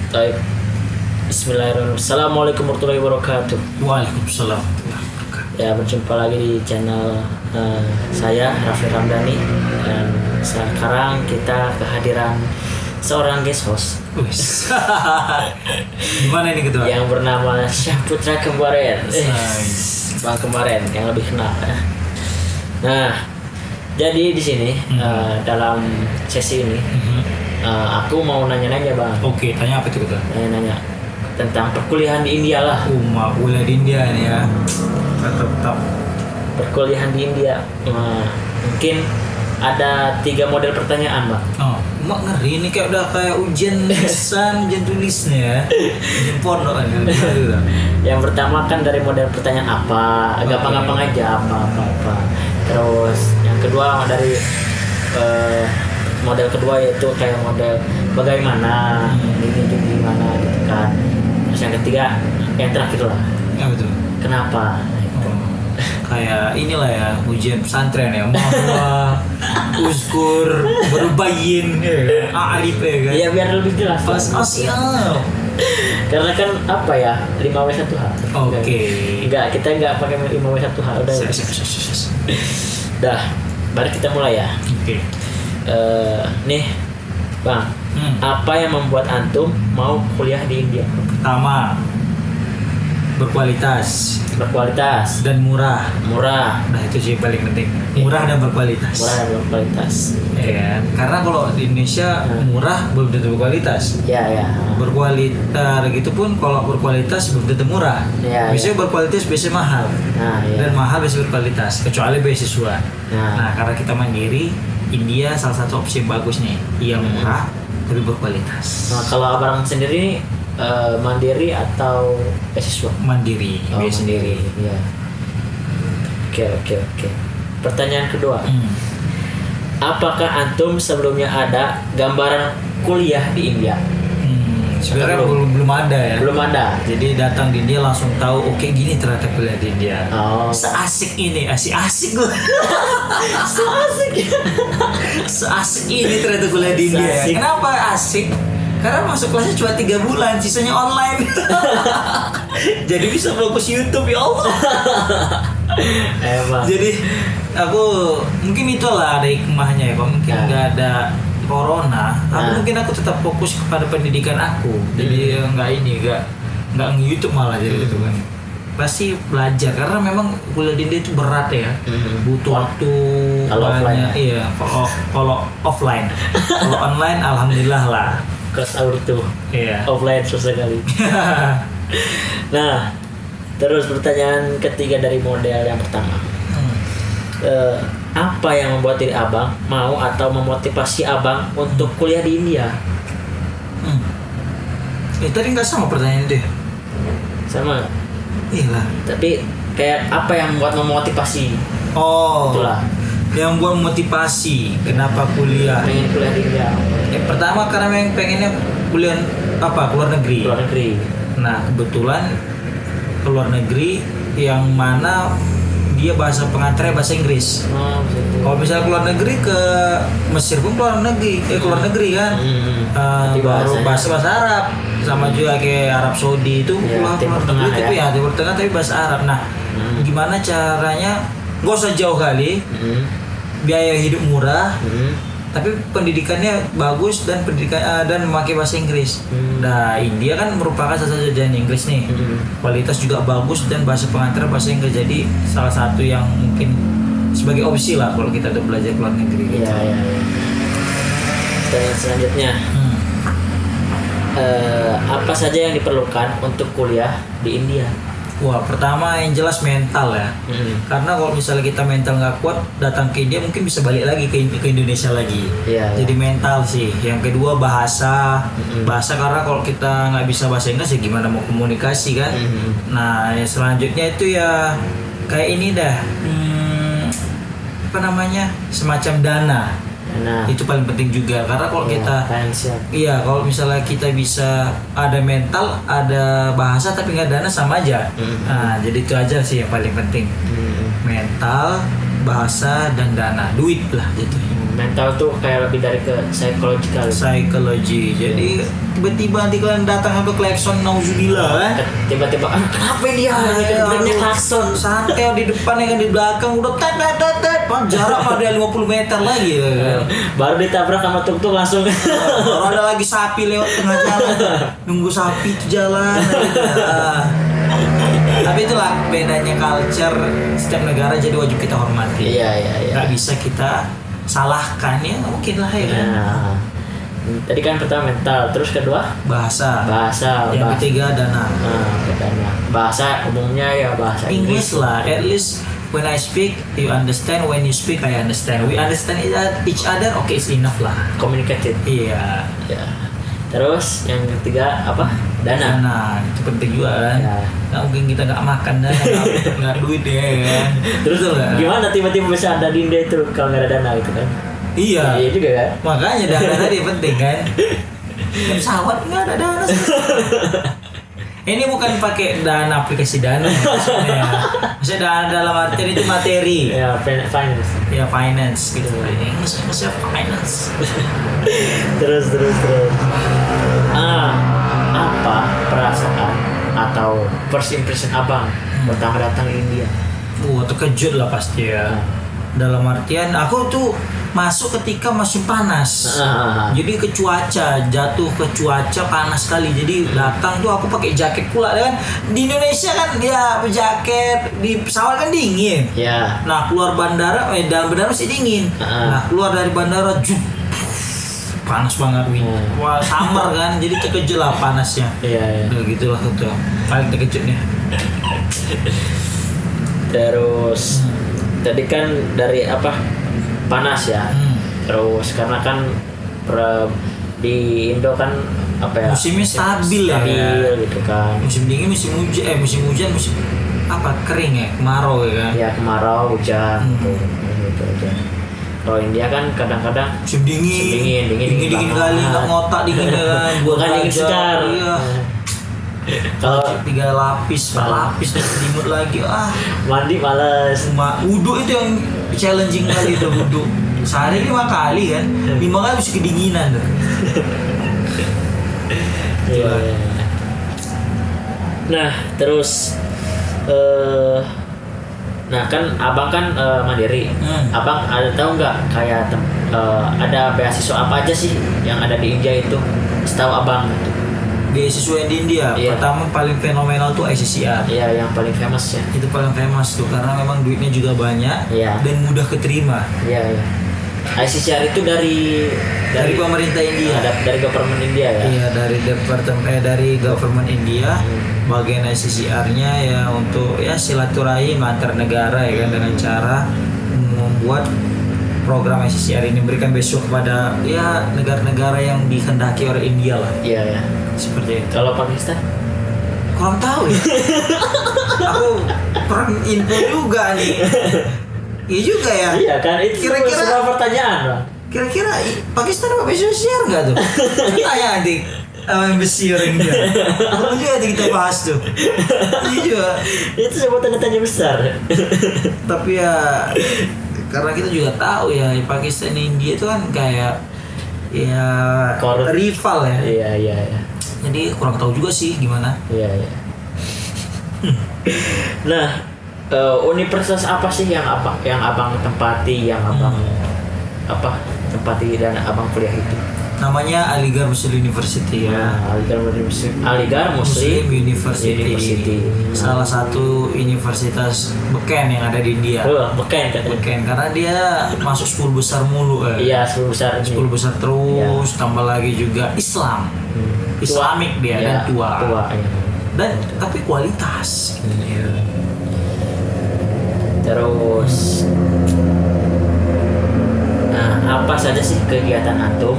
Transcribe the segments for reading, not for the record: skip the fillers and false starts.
Baik. Bismillahirrahmanirrahim. Assalamualaikum warahmatullahi wabarakatuh. Waalaikumsalam. Ya, berjumpa lagi di channel saya Raffi Ramdhani, dan sekarang kita kehadiran seorang guest host. Gimana ini ketua? Yang bernama Syahputra Kembaren. Bang Kembaren yang lebih kenal ya. Nah, jadi di sini dalam sesi ini aku mau nanya-nanya Bang. Oke, tanya apa itu ketua? Nanya-nanya tentang perkuliahan di India lah. Mau kuliah di India nih ya. Tetap. Perkuliahan di India. Mungkin ada 3 model pertanyaan Bang. Oh, mak ngeri ini kayak udah kayak ujian lisan, ujian tulisnya ya. Ujian pondok kan. Yang pertama kan dari model pertanyaan apa, gampang-gampang aja apa. Terus yang kedua dari model kedua yaitu kayak model bagaimana, ini gimana gitu kan. Terus yang ketiga, yang terakhir lah, Ya betul. kenapa? Kayak inilah ya ujian pesantren ya, mahwa, uskur, berbayin, arif ya kan. Iya, biar lebih jelas. Pas siap. Karena kan apa ya, 5W1H. Oke. Enggak, kita enggak pakai 5W1H udah. Siap. Dah, mari kita mulai ya. Oke. Nih, Bang, apa yang membuat antum mau kuliah di India? Pertama, berkualitas Dan murah. Nah itu sih paling penting. Murah dan berkualitas. Ya kan? Karena kalau di Indonesia murah belum tentu berkualitas. Ya. Berkualitas gitu pun kalau berkualitas belum tentu murah. Ya. Biasanya berkualitas biasanya mahal. Nah, ya. Dan mahal biasanya berkualitas kecuali beasiswa. Nah. Nah, karena kita mandiri, India salah satu opsi yang bagus nih, yang murah tapi berkualitas. Nah, kalau abang sendiri mandiri atau beasiswa? Mandiri, biaya sendiri. Ya. Oke. Pertanyaan kedua. Apakah antum sebelumnya ada gambaran kuliah di India? Sebenarnya belum ada ya. Belum ada. Jadi datang di India langsung tahu oke, gini ternyata kuliah di India. Oh. Seasik ini, asik gue. Seasik ini ternyata kuliah di India. Seasik. Kenapa asik? Karena masuk kelasnya cuma 3 bulan, sisanya online. Jadi bisa fokus YouTube ya Allah. Emang. Jadi aku mungkin itulah ada hikmahnya ya. Kalau mungkin nggak ada corona, mungkin aku tetap fokus kepada pendidikan aku. Jadi nggak nge-YouTube malah jadi gitu kan. Pasti belajar karena memang kuliah di India itu berat ya. Butuh waktu banyak. Iya, kalau offline. Kalau online alhamdulillah lah. Kelas auto. Iya. Offline susah kali. Nah, terus pertanyaan ketiga dari model yang pertama. Apa yang membuat diri abang mau atau memotivasi abang untuk kuliah di India? Tadi nggak sama pertanyaan itu ya? Sama. Iyalah. Tapi kayak apa yang membuat memotivasi? Oh. Itulah. Yang buat motivasi kenapa kuliah? Pengen kuliah di India. Pertama karena memang pengennya kuliah keluar negeri. Luar negeri. Nah kebetulan keluar negeri yang mana dia bahasa pengantarnya bahasa Inggris. Oh, begitu. Kalau misalnya keluar negeri ke Mesir pun keluar negeri kan. Baru bahasa Arab, sama juga kayak Arab Saudi itu keluar negeri tapi ya Timur Tengah tapi bahasa Arab. Nah gimana caranya? Gak usah jauh kali, biaya hidup murah, tapi pendidikannya bagus dan dan memakai bahasa Inggris. Nah India kan merupakan salah satu jalan Inggris nih, kualitas juga bagus dan bahasa pengantar bahasa Inggris, jadi salah satu yang mungkin sebagai opsi lah kalau kita udah belajar luar negeri. Iya. Dan selanjutnya, apa saja yang diperlukan untuk kuliah di India? Wah, pertama yang jelas mental ya. Karena kalau misalnya kita mental nggak kuat, datang ke India mungkin bisa balik lagi ke Indonesia lagi. Jadi mental sih. Yang kedua bahasa. Bahasa karena kalau kita nggak bisa bahasa Inggris ya gimana mau komunikasi kan. Nah, yang selanjutnya itu ya kayak ini dah. Semacam dana. Nah, itu paling penting juga karena kalau kita kalau misalnya kita bisa ada mental, ada bahasa tapi nggak dana sama aja. Nah, jadi itu aja sih yang paling penting. Mental, bahasa dan dana, duit lah gitu. mental tuh kayak lebih dari ke psikologi. Jadi tiba-tiba nanti kalian datang sampai klakson nauzubillah kan. Tiba-tiba kenapa dia benernya klakson santai di depan ya kan, di belakang udah tet jarak pada 50 meter lagi ya kan. Baru ditabrak sama tuk-tuk langsung. Baru ada lagi sapi lewat tengah jalan. Nunggu sapi itu jalan. Tapi itulah bedanya culture setiap negara, jadi wajib kita hormati. Iya. Gak bisa kita salahkan ya, mungkin lah ya kan. Tadi kan pertama mental, terus kedua bahasa. Yang ketiga dana. Bahasa umumnya ya bahasa Inggris lah. At least when I speak you understand, when you speak I understand. We understand each other, okay, it's enough lah. Communicated. Iya. Ya. Terus yang ketiga apa? Dana. Itu penting juga kan. Ya. Nggak mungkin kita nggak makan dan nggak duit ya kan. Terus gimana tiba-tiba bisa ada di India itu kalau nggak ada dana gitu kan? Iya juga kan. Makanya dana tadi penting kan. Pesawat nggak ada dana. Ini bukan pakai dana aplikasi dana maksudnya. Maksudnya dana dalam artian itu materi. Ya, finance. Ya finance gitu. Ini maksudnya finance. terus. Apa perasaan atau first impression abang pertama datang ke India? Terkejut lah pasti ya. Dalam artian aku tuh masuk ketika musim panas. Jadi jatuh ke cuaca panas sekali. Jadi datang tuh aku pakai jaket pula kan. Di Indonesia kan dia jaket, di pesawat kan dingin. Yeah. Nah, keluar bandara dalam bandara masih dingin. Nah, keluar dari bandara panas banget wah summer kan, jadi terkejut lah panasnya. Iya. Udah gitulah tuh paling terkejutnya. Terus tadi kan dari apa panas ya. Terus karena kan di Indo kan apa ya musimnya stabil ya gitu kan. Musim dingin, musim hujan, musim apa kering ya, kemarau ya kan. Ya kemarau, hujan gitu aja. Kalau India kan kadang-kadang musim dingin kali, nggak ngotak dingin kan, bukan dingin segar. Iya. Kalau 3 lapis, 4 lapis selimut lagi, mandi malas. Wudhu itu yang challenging kali itu wudhu. Sehari 5 kali kan, 5 kali mesti kedinginan tuh. Iya. Nah terus nah kan abang kan mandiri. Abang ada tahu nggak kayak ada beasiswa apa aja sih yang ada di India itu? Setahu abang gitu. Beasiswa di India, pertama paling fenomenal tuh ICCR. Iya, yang paling famous ya. Itu paling famous tuh karena memang duitnya juga banyak dan mudah keterima. Iya. ICCR itu dari pemerintah India. Dari government India ya. Iya, dari government India. Bagian ICCR-nya ya untuk ya silaturahim antar negara ya kan, dengan cara membuat program ICCR ini memberikan beasiswa kepada ya negara-negara yang dikehendaki oleh India lah. Iya. Seperti itu. Kalau Pakistan? Kurang tahu ya. Aku kurang info juga nih. Iya juga ya. Iya kan, itu kira-kira semua pertanyaan Bang. Kira-kira Pakistan apa ICCR nggak tuh? Tanya adik besi orang dia. Perlu juga kita bahas tuh. Iya juga. Itu sebuah tanda-tanya besar. Tapi ya karena kita juga tahu ya Pakistan dan India itu kan kayak ya rival ya. Iya. Jadi kurang tahu juga sih gimana. Iya. Nah, universitas apa sih yang abang tempati, yang abang tempati dan abang kuliah itu? Namanya Aligarh Muslim University ya. Aligarh Muslim University. Salah satu universitas beken yang ada di India. Beken karena dia masuk 10 besar mulu. Iya, 10 besar. 10 besar terus, tambah lagi juga Islam. Islamik dia dan tua. Dan tapi kualitas. Terus apa saja sih kegiatan antum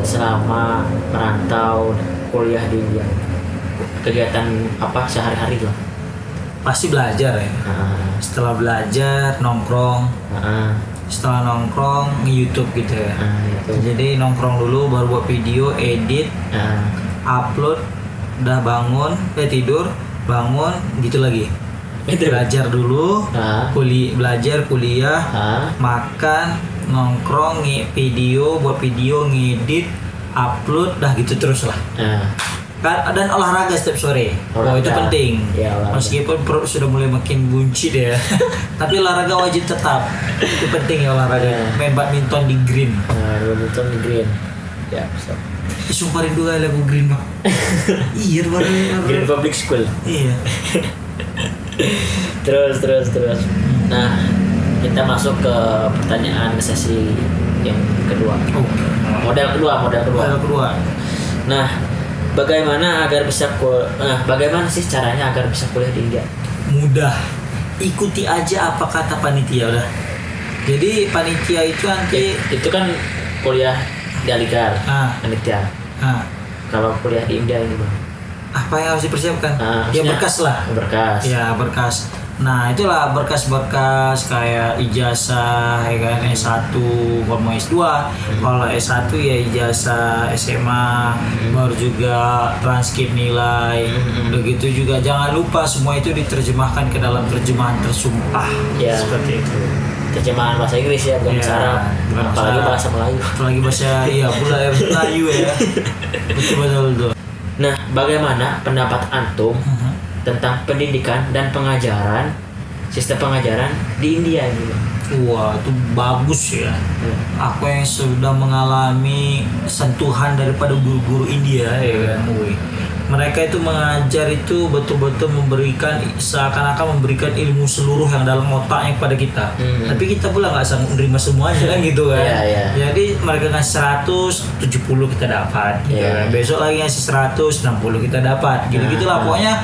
selama merantau kuliah di India? Kegiatan apa sehari-hari loh? Pasti belajar ya. Setelah belajar nongkrong. Setelah nongkrong nge-YouTube gitu ya. Jadi nongkrong dulu, baru buat video, edit, upload, udah bangun, tidur, bangun, gitu lagi. Belajar dulu, belajar, kuliah, makan, nongkrong, buat video, ngedit, upload, dah gitu terus lah. Kan dan olahraga setiap sore. Itu penting. Ya, meskipun perut sudah mulai makin buncit ya. Tapi olahraga wajib tetap. Itu penting ya olahraga. Main badminton di green. Badminton di green. Ya, bisa. Sumpah rindu kali lagu green, Bang. Iya, Green Public School. Iya. Terus. Nah, kita masuk ke pertanyaan sesi yang kedua. Model kedua. Nah, bagaimana sih caranya agar bisa kuliah di India? Mudah. Ikuti aja apa kata panitia udah. Jadi panitia itu nanti itu kan kuliah di Aligarh. Panitia. Kalau kuliah di India ini, Bang. Apa yang harus dipersiapkan? Ya berkas lah. Berkas. Nah, itulah berkas-berkas kayak ijazah, ya kan, S1, kalau mau S2. Kalau S1 ya ijazah SMA, baru juga transkrip nilai. Begitu juga jangan lupa semua itu diterjemahkan ke dalam terjemahan tersumpah. Ya, seperti itu. Terjemahan bahasa Inggris ya, bukan bahasa Arab. Apalagi bahasa Melayu. Apalagi bahasa Melayu ya. Betul. Nah, bagaimana pendapat antum tentang pendidikan dan sistem pengajaran di India ini? Wah, itu bagus ya. Aku yang sudah mengalami sentuhan daripada guru-guru India ya kan. Mereka itu mengajar itu betul-betul seakan-akan memberikan ilmu seluruh yang dalam otaknya kepada kita. Tapi kita pula nggak sanggup menerima semuanya kan gitu kan. Jadi mereka ngasih 170 kita dapat. Besok lagi ngasih 160 kita dapat. Gitu-gitulah pokoknya.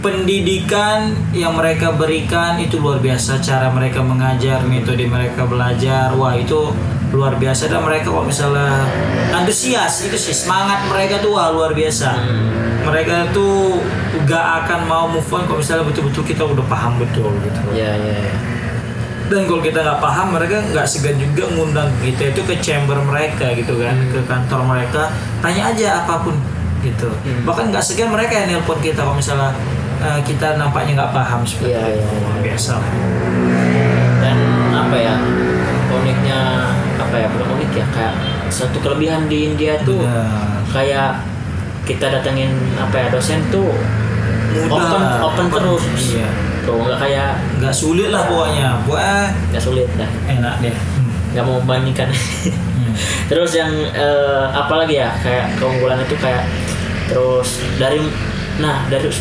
Pendidikan yang mereka berikan itu luar biasa, cara mereka mengajar, metode mereka belajar, wah itu luar biasa. Dan mereka kok misalnya antusias, itu sih semangat mereka tuh wah luar biasa. Mereka tuh gak akan mau move on kalau misalnya betul-betul kita udah paham betul gitu. Iya. Dan kalau kita nggak paham, mereka nggak segan juga ngundang kita itu ke chamber mereka gitu kan, ke kantor mereka, tanya aja apapun gitu. Bahkan nggak segan mereka yang nelpon kita kalau misalnya kita nampaknya nggak paham seperti itu. Biasa. Dan belum unik ya, kayak satu kelebihan di India tuh kayak kita datengin dosen tuh mudah, open terus. Iya. Tuh nggak sulit lah pokoknya. Nggak sulit dah. Enak deh. Nggak mau membandingkan. Terus yang apalagi ya, kayak keunggulan itu kayak terus dari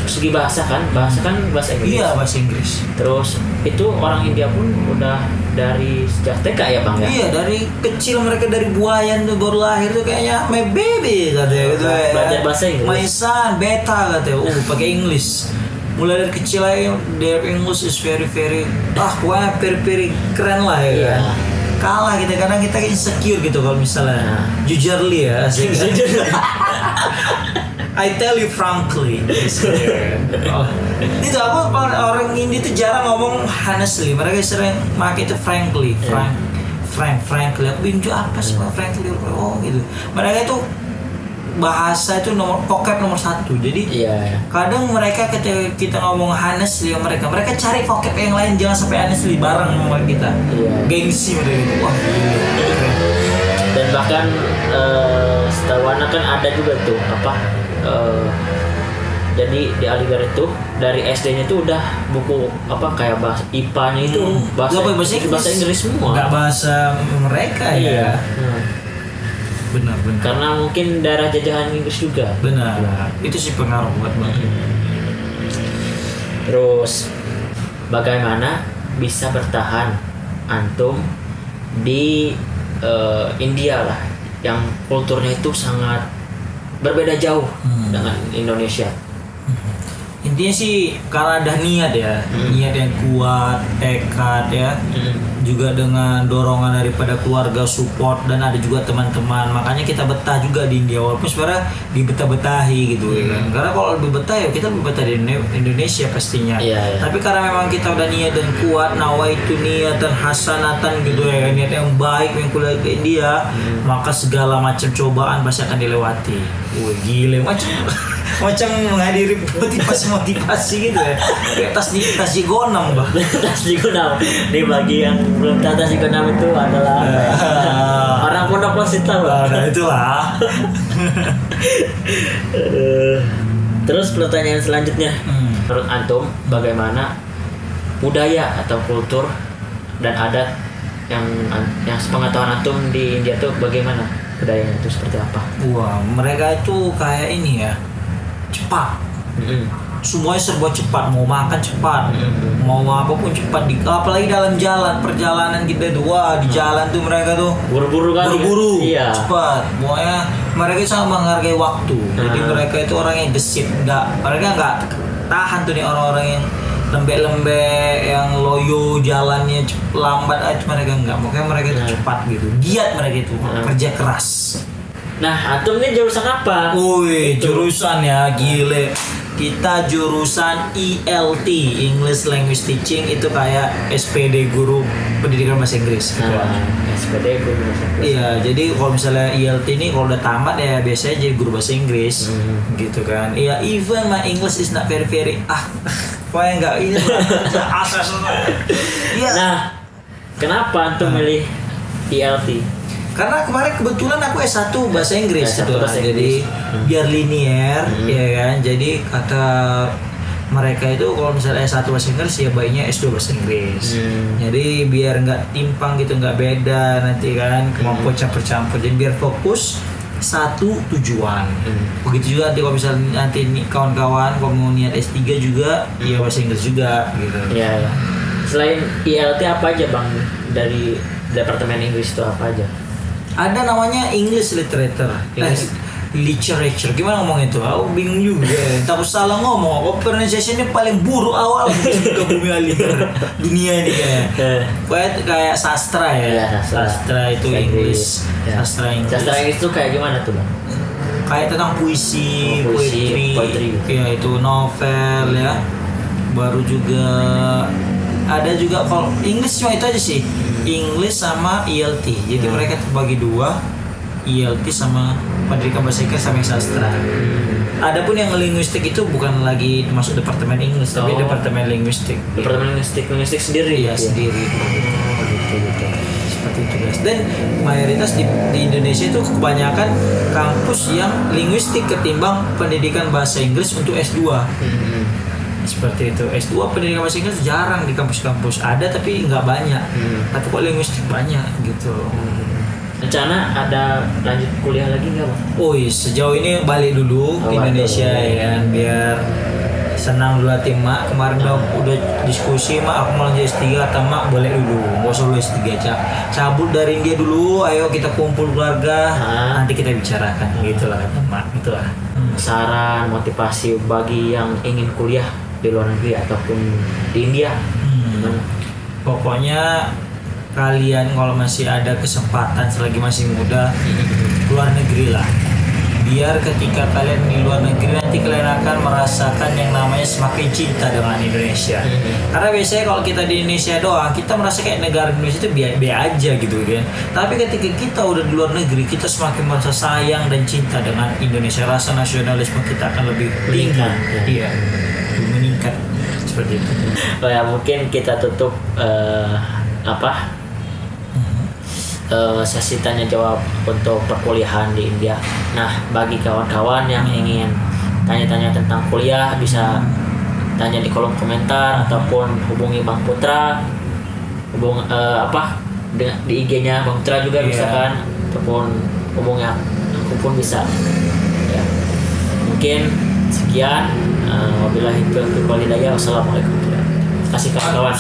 segi bahasa kan bahasa Inggris. Iya, bahasa Inggris. Terus itu orang India pun udah dari sejak TK ya, Bang ya? Iya, dari kecil mereka dari buayan tuh baru lahir tuh kayaknya my baby katanya gitu ya. Belajar bahasa Inggris. My son, beta katanya. Pakai English. Mulai dari kecil aja their English is very very very keren lah ya kan. Kalah kita karena kita insecure gitu kalau misalnya jujurly ya asik. I tell you frankly. Itu orang India itu jarang ngomong honestly. Mereka sering pakai itu frankly. Frankly. Aku bingung apa sih frankly? Gitu. Mereka itu bahasa itu vocab nomor 1. Jadi kadang mereka ketika kita ngomong honestly mereka cari vocab yang lain, jangan sampai honestly bareng sama kita. Gengsi mereka gitu. Wah. Dan bahkan setahu anak kan ada juga tuh jadi di Aligarh itu dari SD-nya itu udah buku kayak bahasa IPA-nya itu bahasa Inggris semua. Enggak bahasa mereka ya. Benar. Karena mungkin daerah jajahan Inggris juga. Benar. Itu sih pengaruh buat banget. Terus bagaimana bisa bertahan antum di India lah, yang kulturnya itu sangat berbeda jauh dengan Indonesia. Intinya sih karena ada niat ya, niat yang kuat, tekad ya, juga dengan dorongan daripada keluarga support dan ada juga teman-teman, makanya kita betah juga di India walaupun sebenarnya dibetah-betahi gitu ya kan. Karena kalau lebih betah ya kita lebih betah di Indonesia pastinya. Tapi karena memang kita udah niat dan kuat, nawaitu niatan hasanatan gitu ya kan, niat yang baik yang kuliah ke India, maka segala macam cobaan pasti akan dilewati. Wih gile macam menghadiri motivasi gitu ya. Tas jigonam bah. Tas jigonam di bagian belum tahu si Ganam itu adalah apa ya? Orang pondok pesantren lah. Nah itulah. Terus pertanyaan selanjutnya, menurut antum bagaimana budaya atau kultur dan adat yang sepengetahuan antum di India tuh bagaimana budayanya itu seperti apa? Wah, mereka itu kayak ini ya, cepat. Semuanya serba cepat, mau makan cepat, mau apapun cepat. Apalagi dalam perjalanan kita tuh, wah di jalan tuh mereka tuh buru-buru kan? Buru-buru, iya. cepat. Pokoknya mereka sangat menghargai waktu. Jadi mereka itu orang yang gesit, mereka nggak tahan tuh nih orang-orang yang lembek-lembek, yang loyo jalannya lambat aja, mereka enggak. Makanya mereka itu cepat gitu, giat mereka itu, kerja keras. Nah, antum ini jurusan apa? Wih, jurusan ya, gile. Kita jurusan ELT, English Language Teaching, itu kayak SPD guru pendidikan bahasa Inggris. SPD guru bahasa Inggris. Iya, jadi kalau misalnya ELT ini kalau udah tamat ya biasanya jadi guru bahasa Inggris, gitu kan. Iya, even my English is not very pokoknya enggak ini asas. Iya. Nah, kenapa antum milih ELT? Karena kemarin kebetulan aku S1 bahasa Inggris gitu. Jadi biar linier ya kan. Jadi kata mereka itu kalau misalnya S1 bahasa Inggris ya baiknya S2 bahasa Inggris. Jadi biar nggak timpang gitu, nggak beda nanti kan kemampuan campur-campur. Jadi biar fokus satu tujuan. Begitu juga nanti kalau misalnya nanti kawan-kawan kalau mau niat S3 juga ya bahasa Inggris juga gitu. Iya. Selain ELT apa aja Bang dari Departemen Inggris itu apa aja? Ada namanya English Literature. Literature. Gimana ngomong itu? Aku bingung juga. Takut salah ngomong. Aku pronunciation-nya paling buruk awal ke bumi alir dunia ini kayak sastra ya. Sastra itu English. Ya. Sastra Inggris itu kayak gimana tuh Bang? Kayak tentang puisi, poetry. Ya itu novel ya. Baru juga ada juga kalau English cuma itu aja sih. English sama ELT. Jadi mereka terbagi dua, ELT sama pendidikan bahasa Inggris sama sastra. Adapun yang linguistik itu bukan lagi masuk departemen English, tapi departemen linguistik. Departemen linguistik sendiri ya sendiri. Gitu. Seperti itu guys. Dan mayoritas di Indonesia itu kebanyakan kampus yang linguistik ketimbang pendidikan bahasa Inggris untuk S2. Seperti itu. S2 pendidikan bahasa Inggris jarang di kampus-kampus, ada tapi nggak banyak. Tapi kok linguistik banyak gitu. Rencana ada lanjut kuliah lagi nggak Bang? Oh iya, sejauh ini balik dulu ke Indonesia ya kan, biar senang dulu hati mak. Kemarin udah diskusi mak, aku mau lanjut S3 kata mak boleh dulu, nggak usah S3 aja, cabut dari India dulu, ayo kita kumpul keluarga, nanti kita bicarakan gitulah kata mak, gitulah. Saran motivasi bagi yang ingin kuliah di luar negeri ataupun di India. Pokoknya kalian kalau masih ada kesempatan selagi masih muda, keluar negeri lah. Biar ketika kalian di luar negeri nanti kalian akan merasakan yang namanya semakin cinta dengan Indonesia. Karena biasanya kalau kita di Indonesia doang, kita merasa kayak negara Indonesia itu biasa aja gitu kan. Tapi ketika kita udah di luar negeri, kita semakin merasa sayang dan cinta dengan Indonesia. Rasa nasionalisme kita akan lebih tinggi. Iya, meningkat seperti itu. Oh ya, mungkin kita tutup sesi tanya jawab untuk perkuliahan di India. Nah, bagi kawan-kawan yang ingin tanya-tanya tentang kuliah bisa tanya di kolom komentar ataupun hubungi Bang Putra, di IG-nya Bang Putra juga bisa kan, ataupun hubungi aku pun bisa. Ya. Mungkin sekian. Wabillahi taufiq wal hidayah. Wassalamualaikum. Terima kasih kawan-kawan.